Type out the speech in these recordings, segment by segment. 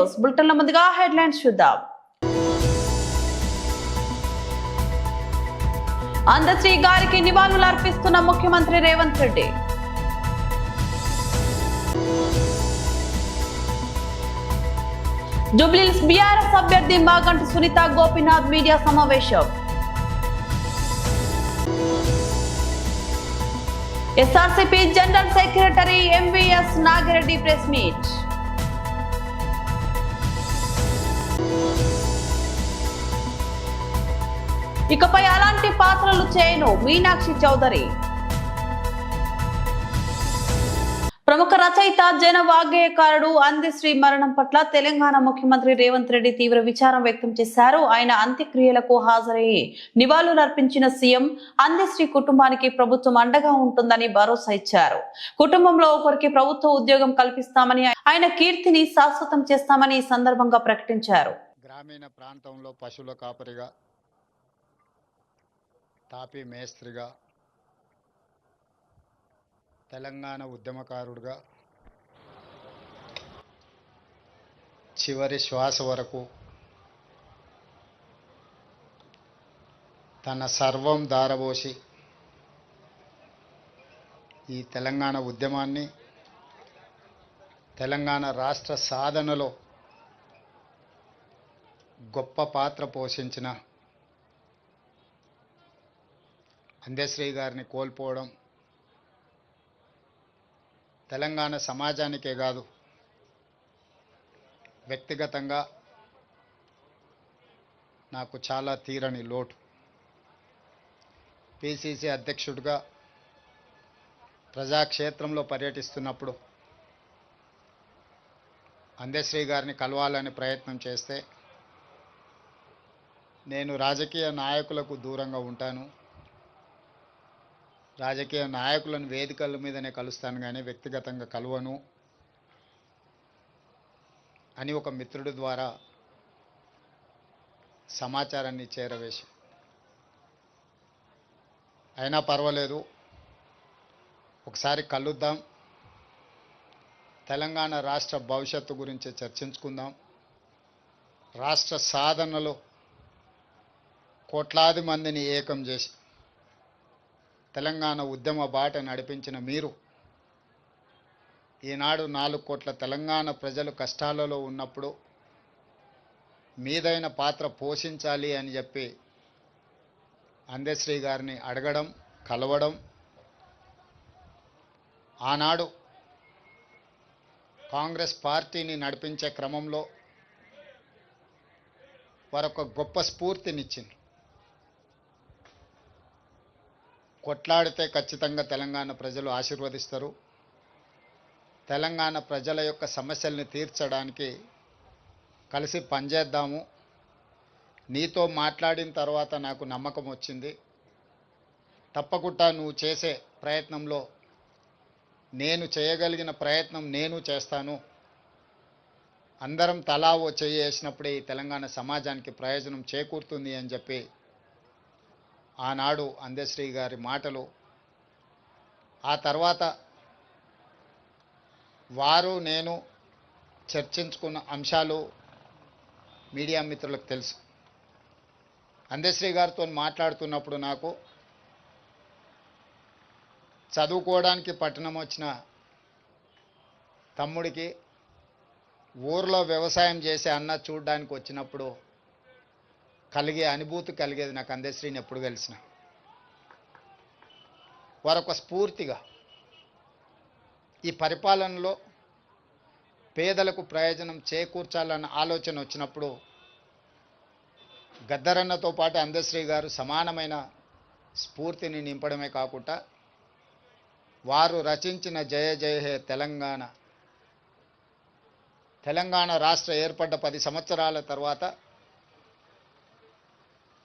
News బులెటిన్ల ముందుగా headlines చూద్దాం. అందశ్రీ గారికి నివాళులు అర్పిస్తున్న ముఖ్యమంత్రి రేవంత్ రెడ్డి. జూబ్లీహిల్స్ బీఆర్ఎస్ అభ్యర్థి మాగంటి సునీత గోపీనాథ్ మీడియా సమావేశం. SRCP general secretary MVS Nagireddy press meet. ఇకపై అలాంటి పాత్రలు చేయను మీనాక్షి చౌదరి. ప్రముఖ రచయిత జన వాగ్గేయకారుడు అందశ్రీ మరణం పట్ల తెలంగాణ ముఖ్యమంత్రి రేవంత్ రెడ్డి తీవ్ర విచారం వ్యక్తం చేశారు. ఆయన అంత్యక్రియలకు హాజరయ్యి నివాళులు అర్పించిన సీఎం అందశ్రీ కుటుంబానికి ప్రభుత్వం అండగా ఉంటుందని భరోసా ఇచ్చారు. కుటుంబంలో ఒకరికి ప్రభుత్వ ఉద్యోగం కల్పిస్తామని, ఆయన కీర్తిని శాశ్వతం చేస్తామని ఈ సందర్భంగా ప్రకటించారు. గ్రామీణ ప్రాంతంలో పశువుల కాపరిగా, తాపీ మేస్త్రిగా, తెలంగాణ ఉద్యమకారుడిగా చివరి శ్వాస వరకు తన సర్వం దారబోసి ఈ తెలంగాణ ఉద్యమాన్ని, తెలంగాణ రాష్ట్ర సాధనలో గొప్ప పాత్ర పోషించిన అందశ్రీ గారిని కోల్పోవడం తెలంగాణ సమాజానికే కాదు, వ్యక్తిగతంగా నాకు చాలా తీరని లోటు. పిసిసి అధ్యక్షుడిగా ప్రజాక్షేత్రంలో పర్యటిస్తున్నప్పుడు అందశ్రీ గారిని కలవాలని ప్రయత్నం చేస్తే, నేను రాజకీయ నాయకులకు దూరంగా ఉంటాను, రాజకీయ నాయకులను వేదికల మీదనే కలుస్తాను కానీ వ్యక్తిగతంగా కలవను అని ఒక మిత్రుడి ద్వారా సమాచారాన్ని చేరవేసి, అయినా పర్వాలేదు ఒకసారి కలుద్దాం, తెలంగాణ రాష్ట్ర భవిష్యత్తు గురించి చర్చించుకుందాం, రాష్ట్ర సాధనలో కోట్లాది మందిని ఏకం చేసి తెలంగాణ ఉద్యమ బాట నడిపించిన మీరు ఈనాడు 4 కోట్ల తెలంగాణ ప్రజలు కష్టాలలో ఉన్నప్పుడు మీదైన పాత్ర పోషించాలి అని చెప్పి అందశ్రీ గారిని అడగడం, కలవడం, ఆనాడు కాంగ్రెస్ పార్టీని నడిపించే క్రమంలో వారొక గొప్ప స్ఫూర్తినిచ్చింది. కొట్లాడితే ఖచ్చితంగా తెలంగాణ ప్రజలు ఆశీర్వదిస్తారు, తెలంగాణ ప్రజల యొక్క సమస్యల్ని తీర్చడానికి కలిసి పనిచేద్దాము, నీతో మాట్లాడిన తర్వాత నాకు నమ్మకం వచ్చింది, తప్పకుండా నువ్వు చేసే ప్రయత్నంలో నేను చేయగలిగిన ప్రయత్నం నేను చేస్తాను, అందరం తలా ఓ చెయ్యి వేసినప్పుడే ఈ తెలంగాణ సమాజానికి ప్రయోజనం చేకూరుతుంది అని చెప్పి ఆనాడు అందశ్రీ గారి మాటలు, ఆ తర్వాత వారు నేను చర్చించుకున్న అంశాలు మీడియా మిత్రులకు తెలుసు. అందశ్రీ గారితో మాట్లాడుతున్నప్పుడు నాకు చదువుకోవడానికి పట్టణం వచ్చిన తమ్ముడికి ఊర్లో వ్యవసాయం చేసే అన్న చూడడానికి వచ్చినప్పుడు కలిగే అనుభూతి కలిగేది నాకు అందశ్రీని ఎప్పుడు కలిసిన. వారొక స్ఫూర్తిగా ఈ పరిపాలనలో పేదలకు ప్రయోజనం చేకూర్చాలన్న ఆలోచన వచ్చినప్పుడు గద్దరన్నతో పాటు అందశ్రీ గారు సమానమైన స్ఫూర్తిని నింపడమే కాకుండా వారు రచించిన జయ జయ హే తెలంగాణ, తెలంగాణ రాష్ట్ర ఏర్పడ్డ 10 సంవత్సరాల తర్వాత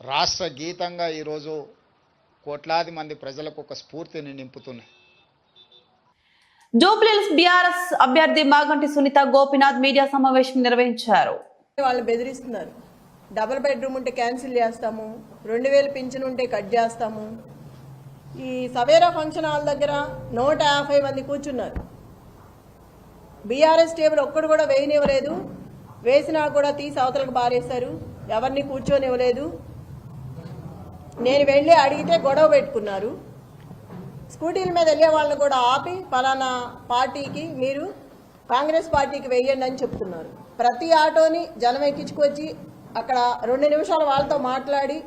రాష్ట్ర గీతంగా ఈరోజు కోట్లాది మంది ప్రజలకు ఒక స్ఫూర్తిని నింపుతున్నాయి. జూబ్లీహిల్స్ బీఆర్ఎస్ అభ్యర్థి మాగంటి సునీత గోపీనాథ్ మీడియా సమావేశం నిర్వహించారు. వాళ్ళు బెదిరిస్తున్నారు, డబుల్ బెడ్రూమ్ ఉంటే క్యాన్సిల్ చేస్తాము, 2000 పింఛన్ ఉంటే కట్ చేస్తాము. ఈ సవేరా ఫంక్షన్ హాల్ దగ్గర 150 మంది కూర్చున్నారు. బీఆర్ఎస్ టేబుల్ ఒక్కడు కూడా వేయనివ్వలేదు. వేసినా కూడా తీసి అవతలకు బారేశారు, ఎవరిని కూర్చొనివ్వలేదు. నేను వెళ్ళి అడిగితే గొడవ పెట్టుకున్నారు. స్కూటీల మీద వెళ్ళే వాళ్ళని కూడా ఆపి పలానా పార్టీకి మీరు కాంగ్రెస్ పార్టీకి వెయ్యండి అని చెప్తున్నారు. ప్రతి ఆటోని జనం ఎక్కించుకొచ్చి అక్కడ 2 నిమిషాలు వాళ్ళతో మాట్లాడి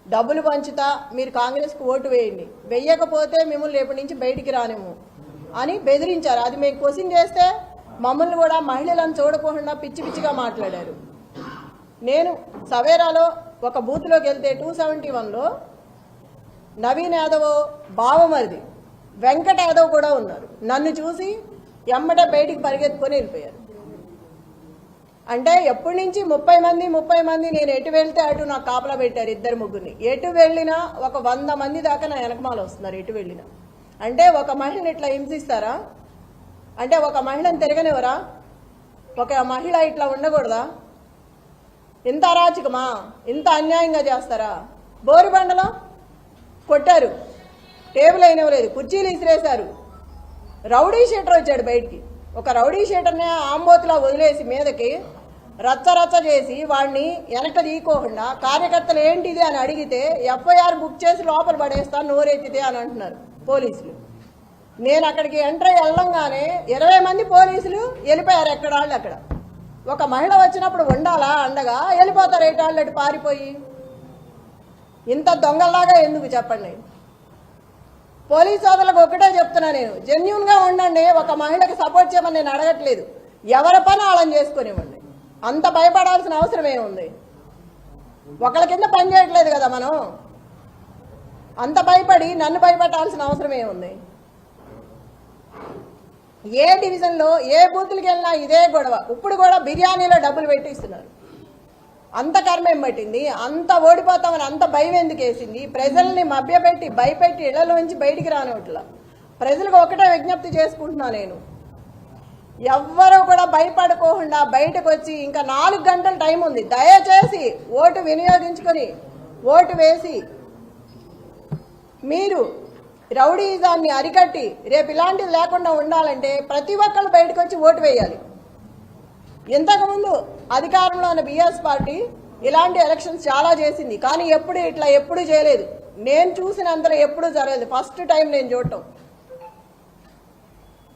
డబ్బులు పంచుతా మీరు కాంగ్రెస్కి ఓటు వేయండి, వెయ్యకపోతే మిమ్మల్ని రేపటి నుంచి బయటికి రానేమో అని బెదిరించారు. అది మేము క్వశ్చన్ చేస్తే మమ్మల్ని కూడా మహిళలను చూడకుండా పిచ్చి పిచ్చిగా మాట్లాడారు. నేను సవేరాలో ఒక బూత్లోకి వెళ్తే 271లో నవీన్ యాదవ్ బావమరిది వెంకట యాదవ్ కూడా ఉన్నారు. నన్ను చూసి ఎమ్మటే బయటికి పరిగెత్తుకొని వెళ్ళిపోయారు. అంటే ఎప్పటి నుంచి 30 మంది నేను ఎటు వెళ్తే అటు నాకు కాపలా పెట్టారు, 2-3. ఎటు వెళ్ళినా ఒక 100 మంది దాకా నా వెనకమాల వస్తున్నారు. ఎటు వెళ్ళినా అంటే ఒక మహిళని ఇట్లా హింసిస్తారా? అంటే ఒక మహిళను తిరగనివరా? ఒక మహిళ ఇట్లా ఉండకూడదా? ఇంత అరాచకమా? ఇంత అన్యాయంగా చేస్తారా? బోరుబండలో కొట్టారు, టేబుల్ అయినవలేదు, కుర్చీలు ఇసిరేశారు. రౌడీ షీటర్ వచ్చాడు బయటికి. ఒక రౌడీ షీటర్ని ఆంబోతులా వదిలేసి మీదకి రచ్చ చేసి వాడిని వెనక తీయకోకుండా కార్యకర్తలు ఏంటిది అని అడిగితే ఎఫ్ఐఆర్ బుక్ చేసి లోపల పడేస్తాను నోరెత్తితే అని అంటున్నారు పోలీసులు. నేను అక్కడికి ఎంటర్ అయ్యి వెళ్ళంగానే 20 మంది పోలీసులు వెళ్ళిపోయారు ఎక్కడాళ్ళు అక్కడ. ఒక మహిళ వచ్చినప్పుడు ఉండాలా అండగా? వెళ్ళిపోతారు ఏటాళ్ళు అటు పారిపోయి. ఇంత దొంగల్లాగా ఎందుకు చెప్పండి? పోలీస్ సోదరులకు ఒకటే చెప్తున్నా, నేను జెన్యూన్గా ఉండండి. ఒక మహిళకి సపోర్ట్ చేయమని నేను అడగట్లేదు, ఎవరి పని వాళ్ళని చేసుకునివ్వండి. అంత భయపడాల్సిన అవసరం ఏముంది? ఒకళ్ళ కింద పని చేయట్లేదు కదా మనం, అంత భయపడి నన్ను భయపెట్టాల్సిన అవసరం ఏముంది? ఏ డివిజన్లో ఏ బూతులకి వెళ్ళినా ఇదే గొడవ. ఇప్పుడు కూడా బిర్యానీలో డబ్బులు పెట్టిస్తున్నారు. అంత కర్మ ఏం పట్టింది? అంత ఓడిపోతామని అంత భయం ఎందుకు వేసింది? ప్రజల్ని మభ్యపెట్టి భయపెట్టి ఇళ్లలో నుంచి బయటికి రానివట్ల. ప్రజలకు ఒకటే విజ్ఞప్తి చేసుకుంటున్నా, నేను ఎవ్వరూ కూడా భయపడుకోకుండా బయటకు వచ్చి ఇంకా 4 గంటల టైం ఉంది, దయచేసి ఓటు వినియోగించుకొని ఓటు వేసి మీరు రౌడీజాన్ని అరికట్టి రేపు ఇలాంటివి లేకుండా ఉండాలంటే ప్రతి ఒక్కళ్ళు బయటకు వచ్చి ఓటు వేయాలి. ఇంతకుముందు అధికారంలో ఉన్న బీఆర్ఎస్ పార్టీ ఇలాంటి ఎలక్షన్స్ చాలా చేసింది, కానీ ఎప్పుడు చేయలేదు. నేను చూసినంతలో ఎప్పుడూ జరగలేదు. ఫస్ట్ టైం నేను చూడటం.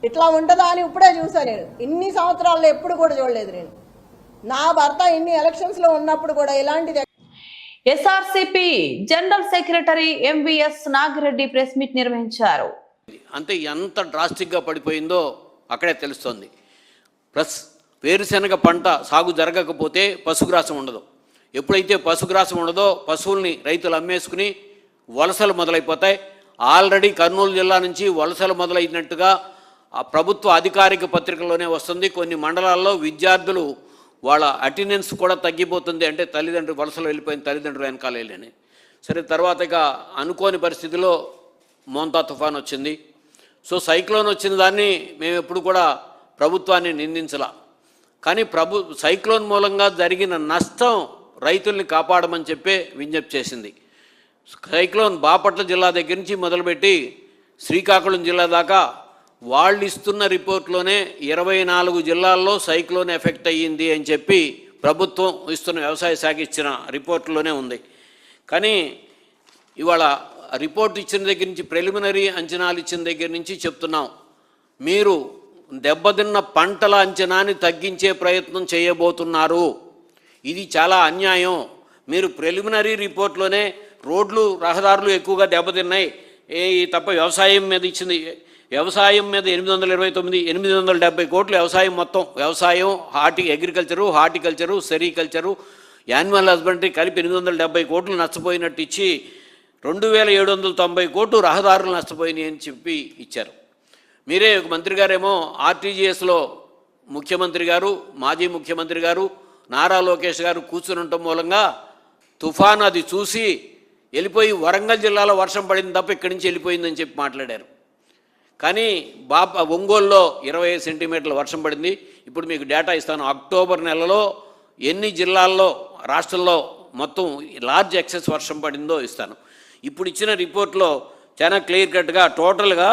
ఇట్లా ఉంటుందా అని ఇప్పుడే చూసాను. నేను ఇన్ని సంవత్సరాల్లో ఎప్పుడు కూడా చూడలేదు. నేను నా భర్త ఇన్ని ఎలక్షన్స్ లో ఉన్నప్పుడు కూడా ఇలాంటిది. SRCP general secretary MVS Nagireddy press meet నిర్వహించారు. అంతే ఎంత డ్రాస్టిక్గా పడిపోయిందో అక్కడే తెలుస్తోంది. ప్లస్ వేరుశెనగ పంట సాగు జరగకపోతే పశుగ్రాసం ఉండదు. ఎప్పుడైతే పశుగ్రాసం ఉండదో పశువుల్ని రైతులు అమ్మేసుకుని వలసలు మొదలైపోతాయి. ఆల్రెడీ కర్నూలు జిల్లా నుంచి వలసలు మొదలైనట్టుగా ఆ ప్రభుత్వ అధికారిక పత్రికల్లోనే వస్తుంది. కొన్ని మండలాల్లో విద్యార్థులు వాళ్ళ అటెండెన్స్ కూడా తగ్గిపోతుంది. అంటే తల్లిదండ్రులు వలసలు వెళ్ళిపోయిన తల్లిదండ్రులు వెనకాల వెళ్ళని. సరే, తర్వాత ఇక అనుకోని పరిస్థితిలో మోంతా తుఫాన్ వచ్చింది. సో సైక్లోన్ వచ్చిన దాన్ని మేము ఎప్పుడు కూడా ప్రభుత్వాన్ని నిందించలా. కానీ సైక్లోన్ మూలంగా జరిగిన నష్టం రైతుల్ని కాపాడమని చెప్పే విజ్ఞప్తి చేసింది. సైక్లోన్ బాపట్ల జిల్లా దగ్గర నుంచి మొదలుపెట్టి శ్రీకాకుళం జిల్లా దాకా వాళ్ళు ఇస్తున్న రిపోర్ట్లోనే 24 జిల్లాల్లో సైక్లోన్ ఎఫెక్ట్ అయ్యింది అని చెప్పి ప్రభుత్వం ఇస్తున్న వ్యవసాయ శాఖ ఇచ్చిన రిపోర్ట్లోనే ఉంది. కానీ ఇవాళ రిపోర్ట్ ఇచ్చిన దగ్గర నుంచి ప్రిలిమినరీ అంచనాలు ఇచ్చిన దగ్గర నుంచి చెప్తున్నాం, మీరు దెబ్బతిన్న పంటల అంచనాని తగ్గించే ప్రయత్నం చేయబోతున్నారు. ఇది చాలా అన్యాయం. మీరు ప్రిలిమినరీ రిపోర్ట్లోనే రోడ్లు రహదారులు ఎక్కువగా దెబ్బతిన్నాయి తప్ప వ్యవసాయం మీద ఇచ్చింది. వ్యవసాయం మీద 870 కోట్లు వ్యవసాయం, మొత్తం వ్యవసాయం, హార్టికల్చరు, సెరికల్చరు, యాన్యువల్ హస్బెండరీ కలిపి 870 కోట్లు నష్టపోయినట్టు ఇచ్చి 2790 కోట్లు రహదారులు నష్టపోయినాయి అని చెప్పి ఇచ్చారు. మీరే ఒక మంత్రి గారేమో ఆర్టీజీఎస్లో ముఖ్యమంత్రి గారు, మాజీ ముఖ్యమంత్రి గారు, నారా లోకేష్ గారు కూర్చుని ఉండటం మూలంగా తుఫాన్ అది చూసి వెళ్ళిపోయి వరంగల్ జిల్లాలో వర్షం పడింది తప్ప ఇక్కడి నుంచి వెళ్ళిపోయిందని చెప్పి మాట్లాడారు. కానీ ఒంగోలులో 25 సెంటీమీటర్ల వర్షం పడింది. ఇప్పుడు మీకు డేటా ఇస్తాను. అక్టోబర్ నెలలో ఎన్ని జిల్లాల్లో రాష్ట్రంలో మొత్తం లార్జ్ ఎక్సెస్ వర్షం పడిందో ఇస్తాను. ఇప్పుడు ఇచ్చిన రిపోర్ట్లో చాలా క్లియర్ కట్గా టోటల్గా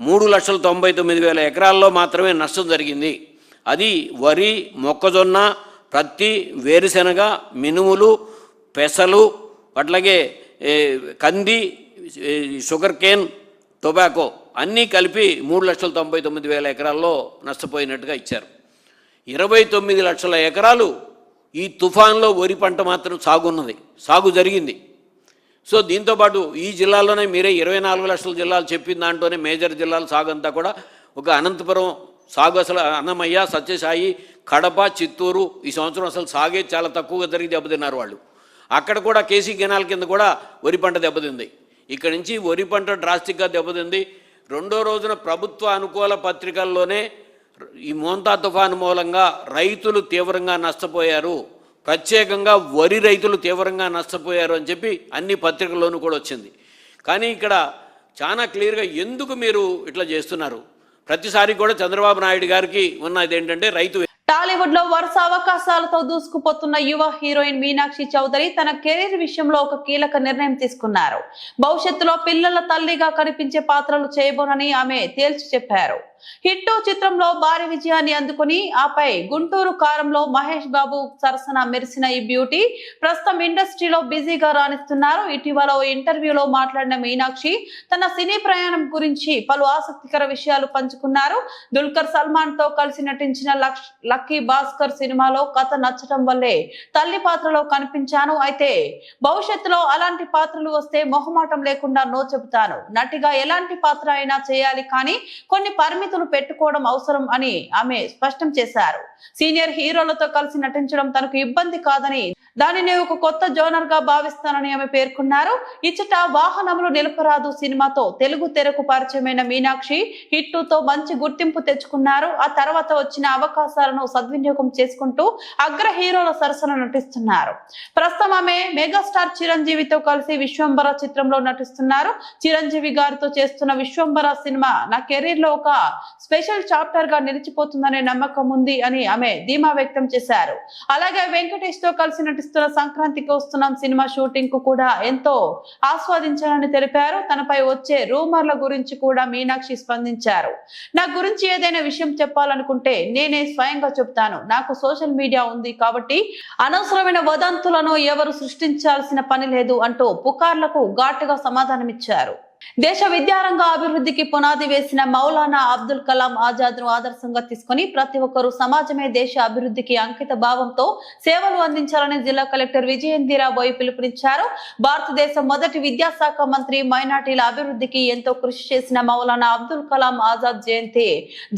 3,99,000 ఎకరాల్లో మాత్రమే నష్టం జరిగింది. అది వరి, మొక్కజొన్న, ప్రతి వేరుశెనగ, మినుములు, పెసలు, అట్లాగే కంది, షుగర్ కేన్, టొబాకో అన్నీ కలిపి 3,99,000 ఎకరాల్లో నష్టపోయినట్టుగా ఇచ్చారు. 29 లక్షల ఎకరాలు ఈ తుఫాన్లో వరి పంట మాత్రం సాగు జరిగింది. సో దీంతోపాటు ఈ జిల్లాలోనే మీరే 24 లక్షల జిల్లాలు చెప్పిన దాంట్లోనే మేజర్ జిల్లాల సాగు అంతా కూడా ఒక అనంతపురం సాగు, అసలు అన్నమయ్య, సత్యసాయి, కడప, చిత్తూరు ఈ సంవత్సరం అసలు సాగే చాలా తక్కువగా జరిగి దెబ్బతిన్నారు వాళ్ళు. అక్కడ కూడా కేసీ కెనాల్ కింద కూడా వరి పంట దెబ్బతింది. ఇక్కడి నుంచి వరి పంట డ్రాస్టిక్గా దెబ్బతింది. రెండో రోజున ప్రభుత్వ అనుకూల పత్రికల్లోనే ఈ మోంతా తుఫాను మూలంగా రైతులు తీవ్రంగా నష్టపోయారు, ప్రత్యేకంగా వరి రైతులు తీవ్రంగా నష్టపోయారు అని చెప్పి అన్ని పత్రికల్లోనూ కూడా వచ్చింది. కానీ ఇక్కడ చాలా క్లియర్గా ఎందుకు మీరు ఇట్లా చేస్తున్నారు? ప్రతిసారి కూడా చంద్రబాబు నాయుడు గారికి ఉన్నది ఏంటంటే రైతు. టాలీవుడ్ లో వరుస అవకాశాలతో దూసుకుపోతున్న యువ హీరోయిన్ మీనాక్షి చౌదరి తన కెరీర్ విషయంలో ఒక కీలక నిర్ణయం తీసుకున్నారు. భవిష్యత్తులో పిల్లల తల్లిగా కనిపించే పాత్రలు చేయబోనని ఆమె తేల్చి చెప్పారు. హిట్ చిత్రంలో భారీ విజయాన్ని అందుకుని ఆపై గుంటూరు కారంలో మహేష్ బాబు సరసన మెరిసిన ఈ బ్యూటీ ప్రస్తుతం ఇండస్ట్రీలో బిజీగా రాణిస్తున్నారు. ఇటీవల ఓ ఇంటర్వ్యూలో మాట్లాడిన మీనాక్షి తన సినీ ప్రయాణం గురించి పలు ఆసక్తికర విషయాలు పంచుకున్నారు. దుల్కర్ సల్మాన్ తో కలిసి నటించిన లక్కీ భాస్కర్ సినిమాలో కథ నచ్చటం వల్లే తల్లి పాత్రలో కనిపించాను. అయితే భవిష్యత్తులో అలాంటి పాత్రలు వస్తే మొహమాటం లేకుండా నో చెబుతాను. నటిగా ఎలాంటి పాత్ర అయినా చేయాలి, కానీ కొన్ని పరిమితులు పెట్టుకోవడం అవసరం అని ఆమె స్పష్టం చేశారు. సీనియర్ హీరోలతో కలిసి నటించడం తనకు ఇబ్బంది కాదని, దానిని ఒక కొత్త జోనర్ గా భావిస్తానని ఆమె పేర్కొన్నారు. ఇచ్చట వాహనములు నిలపరాదు సినిమాతో తెలుగు తెరకు పరిచయమైన మీనాక్షి హిట్ తో మంచి గుర్తింపు తెచ్చుకున్నారు. ఆ తర్వాత వచ్చిన అవకాశాలను సద్వినియోగం చేసుకుంటూ అగ్ర హీరోల సరసన నటిస్తున్నారు. ప్రస్తుతం ఆమె మెగాస్టార్ చిరంజీవితో కలిసి విశ్వంబర చిత్రంలో నటిస్తున్నారు. చిరంజీవి గారితో చేస్తున్న విశ్వంబర సినిమా నా కెరీర్ లో ఒక స్పెషల్ చాప్టర్ గా నిలిచిపోతుందనే నమ్మకం ఉంది అని ఆమె ధీమా వ్యక్తం చేశారు. అలాగే వెంకటేష్ తో కలిసి నటిస్తున్న సంక్రాంతికి వస్తున్నాం సినిమా షూటింగ్ కు కూడా ఎంతో ఆస్వాదించాలని తెలిపారు. తనపై వచ్చే రూమర్ల గురించి కూడా మీనాక్షి స్పందించారు. నా గురించి ఏదైనా విషయం చెప్పాలనుకుంటే నేనే స్వయంగా చెప్తాను. నాకు సోషల్ మీడియా ఉంది కాబట్టి అనవసరమైన వదంతులను ఎవరు సృష్టించాల్సిన పని లేదు అంటూ పుకార్లకు ఘాటుగా సమాధానమిచ్చారు. దేశ విద్యారంగ అభివృద్ధికి పునాది వేసిన మౌలానా అబ్దుల్ కలాం ఆజాద్ ను ఆదర్శంగా తీసుకుని ప్రతి ఒక్కరూ సమాజమే దేశ అభివృద్ధికి అంకిత భావంతో సేవలు అందించాలని జిల్లా కలెక్టర్ విజయేంద్రబోయ్ పిలుపునిచ్చారు. భారతదేశ మొదటి విద్యాశాఖ మంత్రి, మైనార్టీల అభివృద్ధికి ఎంతో కృషి చేసిన మౌలానా అబ్దుల్ కలాం ఆజాద్ జయంతి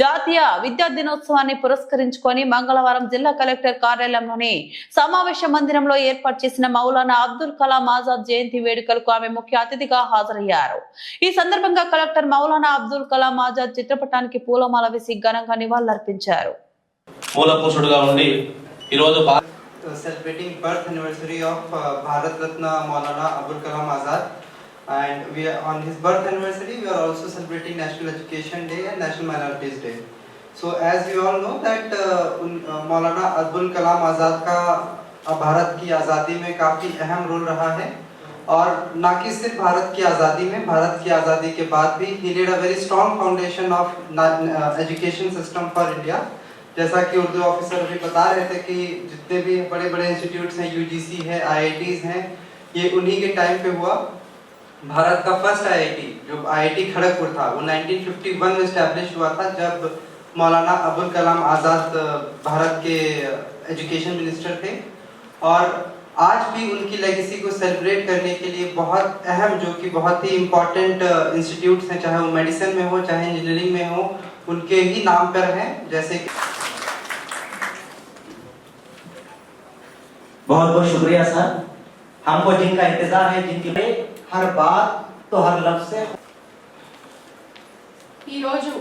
జాతీయ విద్యా దినోత్సవాన్ని పురస్కరించుకొని మంగళవారం జిల్లా కలెక్టర్ కార్యాలయంలోని సమావేశ మందిరంలో ఏర్పాటు చేసిన మౌలానా అబ్దుల్ కలాం ఆజాద్ జయంతి వేడుకలకు ఆమె ముఖ్య అతిథిగా హాజరయ్యారు. ఈ సందర్భంగా కలెక్టర్ మౌలానా అబ్దుల్ కలాం ఆజాద్ చిత్రపటానికి పూలమాల వేసి ఘనంగా నివాళులర్పించారు. మూలపురుషుడుగా ఉండి ఈ రోజు celebrating birth anniversary of Bharat Ratna Maulana Abul Kalam Azad, and we are on his birth anniversary we are also celebrating National Education Day and National Minorities Day. So as you all know that Maulana Abul Kalam Azad का भारत की आज़ादी में काफ़ी अहम role रहा है, और ना कि सिर्फ भारत की आज़ादी में, भारत की आज़ादी के बाद भी he laid a very strong foundation of education system for India. जैसा कि उर्दू ऑफिसर अभी बता रहे थे कि जितने भी बड़े बड़े इंस्टीट्यूट्स हैं, यूजीसी है, आईआईटीज हैं, ये उन्हीं के टाइम पे हुआ. भारत का फर्स्ट आईआईटी जो आईआईटी खड़गपुर था वो 1951 में एस्टैब्लिश हुआ था, जब मौलाना अबुल कलाम आज़ाद भारत के एजुकेशन मिनिस्टर थे. और आज भी उनकी लेगेसी को सेलिब्रेट करने के लिए बहुत अहम, जो कि बहुत ही इम्पोर्टेंट इंस्टीट्यूट्स हैं, चाहे वो मेडिसिन में हो चाहे इंजीनियरिंग में हो, उनके ही नाम पर हैं. जैसे कि बहुत बहुत शुक्रिया सर, हमको जिनका इंतजार है, जिनकी हर बात तो हर लफ्ज से. ఈ రోజు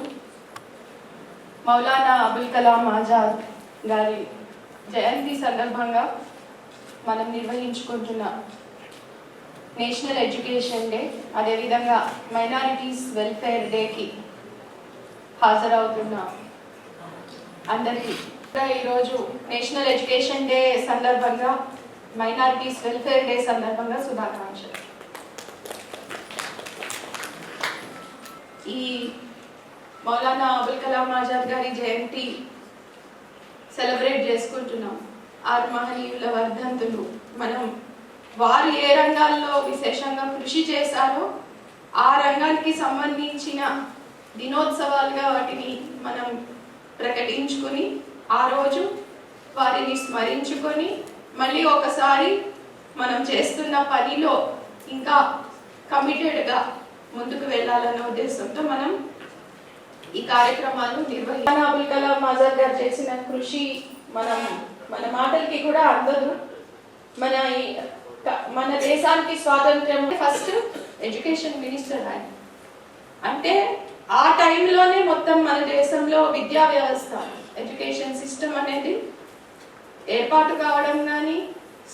మౌలానా అబుల్ కలాం ఆజాద్ గారి జయంతి సందర్భంగా మనం నిర్వహించుకుంటున్న నేషనల్ ఎడ్యుకేషన్ డే, అదేవిధంగా మైనారిటీస్ వెల్ఫేర్ డేకి హాజరవుతున్న అందరికీ ఈరోజు నేషనల్ ఎడ్యుకేషన్ డే సందర్భంగా, మైనారిటీస్ వెల్ఫేర్ డే సందర్భంగా శుభాకాంక్షలు. ఈ మౌలానా అబుల్ కలాం ఆజాద్ గారి జయంతి సెలబ్రేట్ చేసుకుంటున్నాం. ఆరు మహనీయుల వర్ధంతులు మనం వారు ఏ రంగాల్లో విశేషంగా కృషి చేశారో ఆ రంగానికి సంబంధించిన దినోత్సవాలుగా వాటిని మనం ప్రకటించుకుని ఆ రోజు వారిని స్మరించుకొని మళ్ళీ ఒకసారి మనం చేస్తున్న పనిలో ఇంకా కమిటెడ్గా ముందుకు వెళ్ళాలన్న ఉద్దేశంతో మనం ఈ కార్యక్రమాలు నిర్వహించాలి. అబుల్ కలాం ఆజాద్ గారు చేసిన కృషి మన మాటలకి కూడా అందదు. మన దేశానికి స్వాతంత్ర్యం ఫస్ట్ ఎడ్యుకేషన్ మినిస్టర్ ఆయన. అంటే ఆ టైంలోనే మొత్తం మన దేశంలో విద్యా వ్యవస్థ ఎడ్యుకేషన్ సిస్టమ్ అనేది ఏర్పాటు కావడం కానీ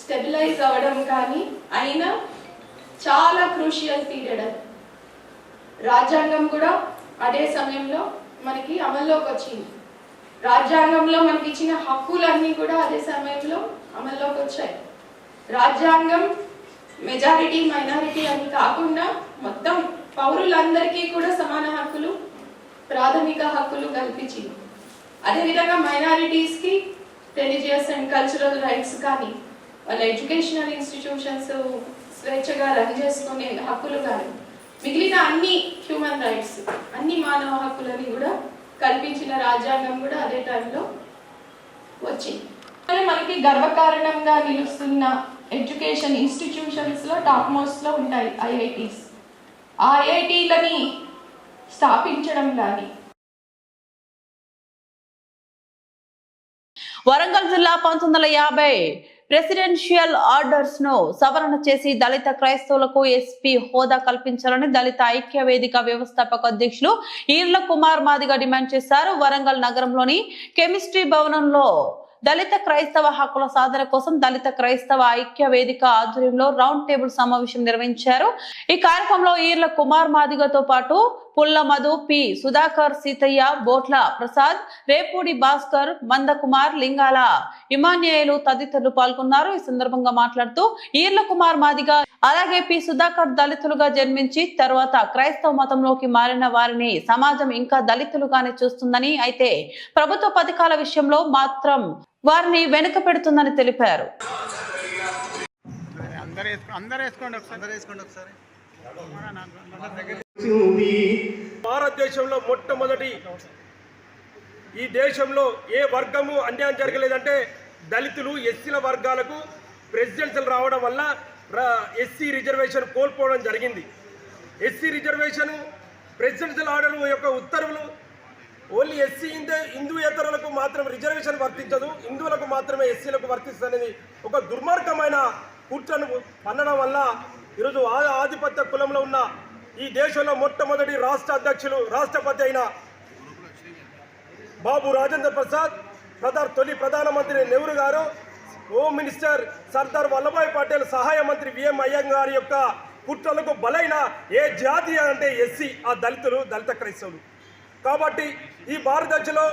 స్టెబిలైజ్ అవ్వడం కానీ అయినా చాలా క్రూషియల్ పీరియడ్ అది. రాజ్యాంగం కూడా అదే సమయంలో మనకి అమల్లోకి వచ్చింది. రాజ్యాంగంలో మనకి ఇచ్చిన హక్కులన్నీ కూడా అదే సమయంలో అమల్లోకి వచ్చాయి. రాజ్యాంగం మెజారిటీ మైనారిటీ అని కాకుండా మొత్తం పౌరులందరికీ కూడా సమాన హక్కులు, ప్రాథమిక హక్కులు కల్పించింది. అదేవిధంగా మైనారిటీస్కి రిలీజియస్ అండ్ కల్చరల్ రైట్స్ కానీ వాళ్ళ ఎడ్యుకేషనల్ ఇన్స్టిట్యూషన్స్ స్వేచ్ఛగా రన్ చేసుకునే హక్కులు కానీ మిగిలిన అన్ని హ్యూమన్ రైట్స్, అన్ని మానవ హక్కులని కూడా కల్పించిన రాజ్యాంగం కూడా అదే టైంలో వచ్చింది. మనకి గర్వకారణంగా నిలుస్తున్న ఎడ్యుకేషన్ ఇన్స్టిట్యూషన్స్లో టాప్ మోస్ట్లో ఉంటాయి ఐఐటీస్. ఆ ఐఐటీలని స్థాపించడం కానీ వరంగల్ జిల్లా 1950 ప్రెసిడెన్షియల్ ఆర్డర్స్ ను సవరణ చేసి దళిత క్రైస్తవులకు ఎస్పీ హోదా కల్పించాలని దళిత ఐక్య వేదిక వ్యవస్థాపక అధ్యక్షులు ఈర్ల కుమార్ మాదిగ డిమాండ్ చేశారు. వరంగల్ నగరంలోని కెమిస్ట్రీ భవనంలో దళిత క్రైస్తవ హక్కుల సాధన కోసం దళిత క్రైస్తవ ఐక్య వేదిక ఆధ్వర్యంలో రౌండ్ టేబుల్ సమావేశం నిర్వహించారు. ఈ కార్యక్రమంలో ఈర్ల కుమార్ మాదిగతో పాటు పుల్ల మధు, పి సుధాకర్, సీతయ్య, బోట్ల ప్రసాద్, రేపూడి భాస్కర్, మందకుమార్, లింగాల ఇమాన్యాయులు తదితరులు పాల్గొన్నారు. ఈ సందర్భంగా మాట్లాడుతూ ఈర్ల కుమార్ మాదిగ అలాగే పి సుధాకర్ దళితులుగా జన్మించి తర్వాత క్రైస్తవ మతంలోకి మారిన వారిని సమాజం ఇంకా దళితులుగానే చూస్తుందని, అయితే ప్రభుత్వ పథకాల విషయంలో మాత్రం వారిని వెనుక పెడుతుందని తెలిపారు. భారతదేశంలో మొట్టమొదటి ఈ దేశంలో ఏ వర్గము అన్యాయం జరగలేదంటే దళితులు, ఎస్సీల వర్గాలకు ప్రెసిడెన్షియల్ రావడం వల్ల ఎస్సీ రిజర్వేషన్ కోల్పోవడం జరిగింది. ఎస్సీ రిజర్వేషన్ ప్రెసిడెన్షియల్ ఆర్డర్ యొక్క ఉత్తర్వులు ఓన్లీ ఎస్సీ హిందూయేతరులకు మాత్రం రిజర్వేషన్ వర్తించదు, హిందువులకు మాత్రమే ఎస్సీలకు వర్తిస్తుంది అనేది ఒక దుర్మార్గమైన కూర్చొని పన్నడం వల్ల ఈరోజు ఆధిపత్య కులంలో ఉన్న ఈ దేశంలో మొట్టమొదటి రాష్ట్ర అధ్యక్షులు రాష్ట్రపతి అయిన బాబు రాజేంద్ర ప్రసాద్, తొలి ప్రధానమంత్రి నెహ్రూ గారు, హోమ్ మినిస్టర్ సర్దార్ వల్లభాయ్ పటేల్, సహాయ మంత్రి విఎం అయ్యంగార్ యొక్క కుట్రలకు బలైన ఏ జాతి అంటే ఎస్సీ, ఆ దళితులు, దళిత క్రైస్తవులు. కాబట్టి ఈ భారతదేశంలో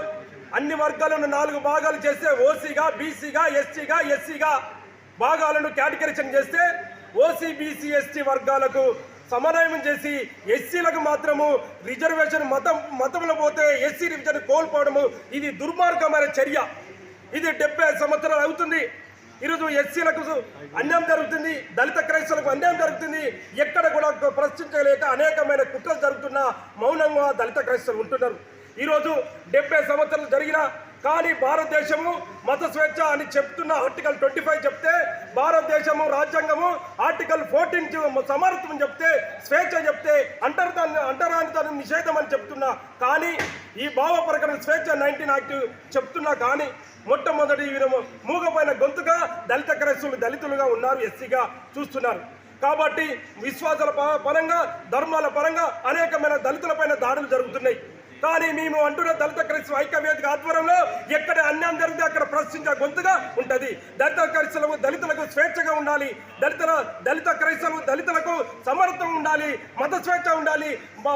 అన్ని వర్గాలను 4 భాగాలు చేస్తే ఓసీగా, బీసీగా, ఎస్టీగా, ఎస్సీగా భాగాలను కేటగిరీషన్ చేస్తే ఓసీ, బీసీ, ఎస్టీ వర్గాలకు సమన్వయం చేసి ఎస్సీలకు మాత్రము రిజర్వేషన్ మతంలో పోతే ఎస్సీ రిజర్వేషన్ కోల్పోవడము ఇది దుర్మార్గమైన చర్య. ఇది 70 సంవత్సరాలు అవుతుంది. ఈరోజు ఎస్సీలకు అన్యాయం జరుగుతుంది, దళిత క్రైస్తవులకు అన్యాయం జరుగుతుంది. ఎక్కడ కూడా ప్రశ్నించలేక అనేకమైన కుట్రలు జరుగుతున్నా మౌనంగా దళిత క్రైస్తవులు ఉంటున్నారు. ఈరోజు 70 సంవత్సరాలు జరిగిన కానీ భారతదేశము మత స్వేచ్ఛ అని చెప్తున్న ఆర్టికల్ 25 చెప్తే, భారతదేశము రాజ్యాంగము ఆర్టికల్ 14 సమర్థం చెప్తే, స్వేచ్ఛ చెప్తే అంటరానితనం నిషేధం అని చెప్తున్నా కానీ ఈ భావ ప్రకటన స్వేచ్ఛ 19 యాక్ట్ చెప్తున్నా కానీ మొట్టమొదటి మూగపైన గొంతుగా దళిత క్రైస్తవులు దళితులుగా ఉన్నారు, ఎస్సీగా చూస్తున్నారు. కాబట్టి విశ్వాసాల పరంగా, ధర్మాల పరంగా అనేకమైన దళితులపైన దాడులు జరుగుతున్నాయి. కానీ మేము అంటున్న దళిత క్రైస్తవ ఐక్య వేదిక ఆధ్వర్యంలో ఎక్కడ అన్యాయం జరిగితే అక్కడ ప్రశ్నించే గొంతుగా ఉంటుంది. దళిత క్రైస్తవులకు, దళితులకు స్వేచ్ఛగా ఉండాలి, దళిత క్రైస్తవులు దళితులకు సమర్థం ఉండాలి, మత స్వేచ్ఛ ఉండాలి.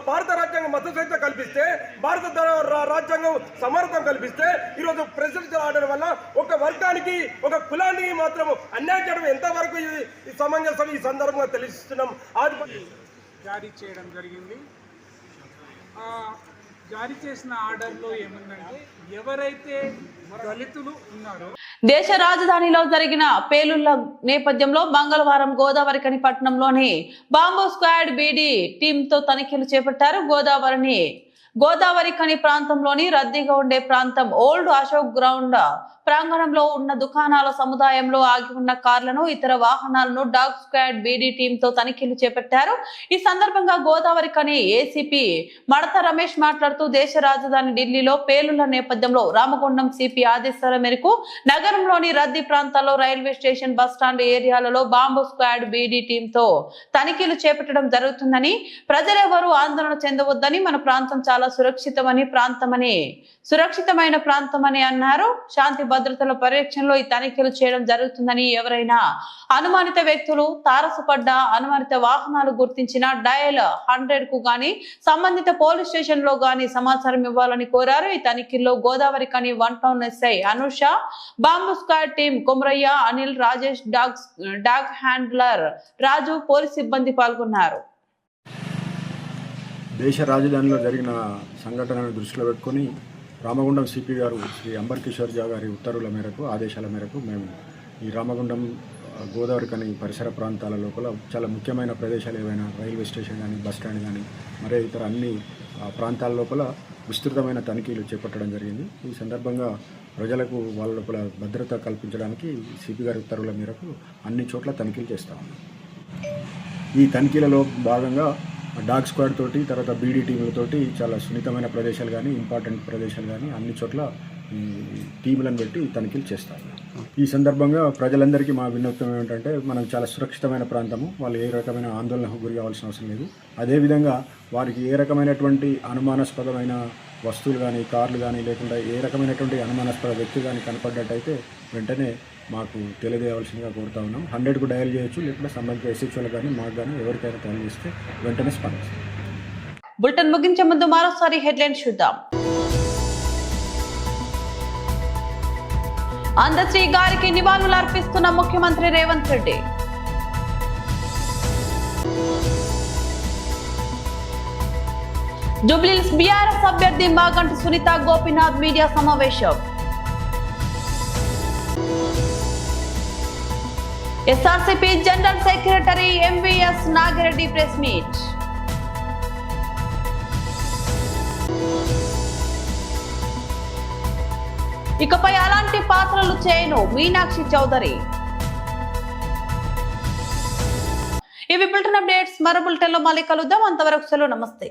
భారత రాజ్యాంగం మత స్వేచ్ఛ కల్పిస్తే, భారత రాజ్యాంగం సమర్థం కల్పిస్తే, ఈరోజు ప్రెసిడెన్షియల్ ఆర్డర్ వల్ల ఒక వర్గానికి, ఒక కులానికి మాత్రం అన్యాయం చేయడం ఎంతవరకు ఈ సమంజసం ఈ సందర్భంగా తెలుస్తున్నాం. జారీ చేయడం జరిగింది. జారీ చేసిన ఆర్డర్లో ఏముందంటే ఎవరైతే దళితులు ఉన్నారో దేశ రాజధానిలో జరిగిన పేలుళ్ల నేపథ్యంలో మంగళవారం గోదావరిఖని పట్టణంలోని బాంబో స్క్వాడ్ బీడీ టీంతో తనిఖీలు చేపట్టారు. గోదావరిఖని ప్రాంతంలోని రద్దీగా ఉండే ప్రాంతం ఓల్డ్ అశోక్ గ్రౌండ్ ప్రాంగణంలో ఉన్న దుకాణాల సముదాయంలో ఆగి ఉన్న కార్లను, ఇతర వాహనాలను డాగ్ స్క్వాడ్ బీడీ టీంతో తనిఖీలు చేపట్టారు. ఈ సందర్భంగా గోదావరిఖని ఏసీపీ మడత రమేష్ మాట్లాడుతూ దేశ రాజధాని ఢిల్లీలో పేలుళ్ల నేపథ్యంలో రామగుండం సిపి ఆదేశాల మేరకు నగరంలోని రద్దీ ప్రాంతాల్లో రైల్వే స్టేషన్, బస్టాండ్ ఏరియాలలో బాంబో స్క్వాడ్ బీడీ టీంతో తనిఖీలు చేపట్టడం జరుగుతుందని, ప్రజలెవరూ ఆందోళన చెందవద్దని, మన ప్రాంతం చాలా సురక్షితమైన ప్రాంతమని అన్నారు. శాంతి భద్రతల పరిరక్షణలో ఈ తనిఖీలు చేయడం జరుగుతుందని, ఎవరైనా అనుమానిత వ్యక్తులు, తారసపడ్డ అనుమానిత వాహనాలు గుర్తించిన డయల్ 100 కు గాని సంబంధిత పోలీస్ స్టేషన్ లో గాని సమాచారం ఇవ్వాలని కోరారు. ఈ తనిఖీల్లో Godavarikhani 1 town SI Anusha, bomb squad team Komaraiah, Anil, Rajesh, dog handler Raju, police సిబ్బంది పాల్గొన్నారు. దేశ రాజధానిలో జరిగిన సంఘటనను దృష్టిలో పెట్టుకొని రామగుండం సిపి గారు శ్రీ అంబర్ కిషోర్ జా గారి ఉత్తర్వుల మేరకు, ఆదేశాల మేరకు మేము ఈ రామగుండం గోదావరిఖని పరిసర ప్రాంతాల లోపల చాలా ముఖ్యమైన ప్రదేశాలు ఏవైనా రైల్వే స్టేషన్ కానీ, బస్ స్టాండ్ కానీ, మరే ఇతర అన్ని ప్రాంతాల లోపల విస్తృతమైన తనిఖీలు చేపట్టడం జరిగింది. ఈ సందర్భంగా ప్రజలకు వాళ్ళ లోపల భద్రత కల్పించడానికి సిపి గారి ఉత్తర్వుల మేరకు అన్ని చోట్ల తనిఖీలు చేస్తా ఉన్నాం. ఈ తనిఖీలలో భాగంగా డాగ్ స్క్వాడ్ తోటి, తర్వాత బీడీ టీములతోటి చాలా సున్నితమైన ప్రదేశాలు కానీ, ఇంపార్టెంట్ ప్రదేశాలు కానీ అన్ని చోట్ల టీములను పెట్టి తనిఖీలు చేస్తారు. ఈ సందర్భంగా ప్రజలందరికీ మా విన్నపం ఏమిటంటే, మనం చాలా సురక్షితమైన ప్రాంతము, వాళ్ళు ఏ రకమైన ఆందోళనకు గురి కావాల్సిన అవసరం లేదు. అదేవిధంగా వారికి ఏ రకమైనటువంటి అనుమానాస్పదమైన వస్తువులు కానీ, కార్లు కానీ, లేకుండా ఏ రకమైనటువంటి అనుమానాస్పద వ్యక్తి కానీ కనపడ్డట్టయితే వెంటనే మాకు తెలియజేయవలసిందిగా కోరుతా ఉన్నాం. 100కు డయల్ చేయొచ్చు, లేకుంటే సంబంధిత ఎస్హెచ్ఓలు కానీ, మాకు కానీ ఎవరికైనా కాల్ చేస్తే వెంటనే స్పందిస్తాం. బులెటిన్ ముగించే ముందు మరోసారి హెడ్లైన్స్ చూద్దాం. అందశ్రీ గారికి నివాళులు అర్పిస్తున్న ముఖ్యమంత్రి రేవంత్ రెడ్డి. జూబ్లీహిల్స్ బీఆర్ఎస్ అభ్యర్థి మాగంటి సునీత గోపీనాథ్ మీడియా సమావేశం. SRCP general secretary MVS Nagireddy press meet. ఇకపై అలాంటి పాత్రలు చేయను మీనాక్షి చౌదరి. ఇవి బులెటిన్ అప్డేట్స్. మరో బులెటిన్ లో మళ్ళీ కలుద్దాం. అంతవరకు సెలవు, నమస్తే.